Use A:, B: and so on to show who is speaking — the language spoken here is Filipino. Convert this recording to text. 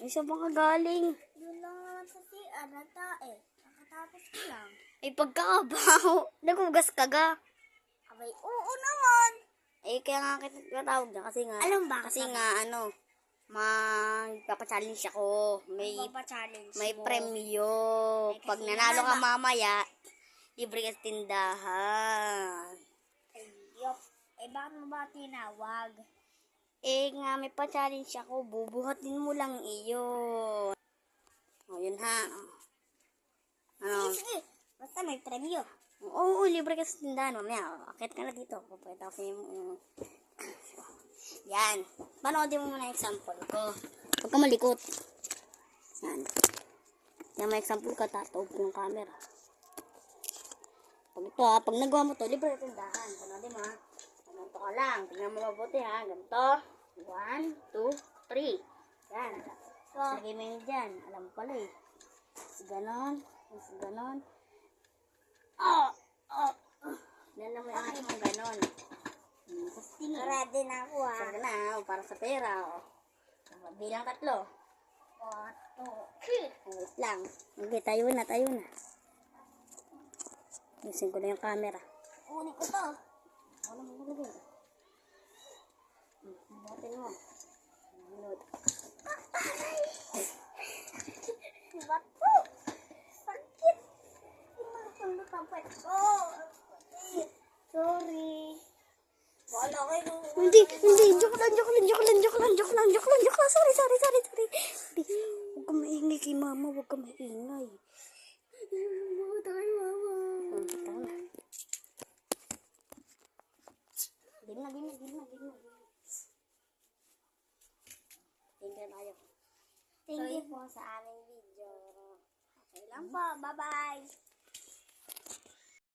A: Ay, saan ba ka galing?
B: Doon lang naman sa CR, nagtae. Nakatapos ko lang.
A: Ay, pagkakabaho. Nagugas ka ga.
B: Abay, oo naman.
A: Eh, kaya nga kita tawag na kasi nga.
B: Alam ba?
A: Kasi nga, magpapachallenge ako.
B: Magpapa-challenge
A: May
B: mo.
A: premyo.
B: Eh, kasi
A: Pag nanalo
B: nga
A: ka
B: ba-
A: mamaya, libre ka sa tindahan.
B: Ay, yop. Eh, bakit mo ba tinawag?
A: Eh, nga, may pa-challenge ako. Bubuhatin mo lang iyon. O, yun ha. Ano?
B: Sige. Basta may premyo.
A: Oo, libre ka sa tindahan. Mamaya, akit ka na dito. Pupweta ko yung... Yan. Panoodin mo muna example ko. Huwag ka malikot. Yan. Yan, may example ka. Tataob ko yung camera. Pag ito pag nagawa mo to, libre ka sa tindahan. Panoodin mo ha. Ganito ka lang. Tingnan mo mabuti ha. Ganito. 1, 2, 3. Yan. So, lagay mo yun dyan. Alam mo pala eh. Tapos ganon. Tapos ganon. Yan lang mo yung aking mga ganon. Tapos tingin.
B: Ready na ako ha.
A: Saan ka na, para sa pera. Bilang 3.
B: 1, 2, 3.
A: Wait lang. Okay, tayo na. Isin ko na yung camera.
B: Kunin ko to.
A: Ano mo nalagay? Buhatin mo. Minute.
B: Ba't po? Sakit. Pinatulog ang pwet ko. Sorry. Wala kayo.
A: Hindi. Joke lang. Sorry. Huwag ka maingay kay mama. Huwag ka maingay.
B: Huwag tayo, mama.
A: Tama. Game na. Tingnan tayo.
B: Thank you po sa aming video. Okay lang po. Bye-bye.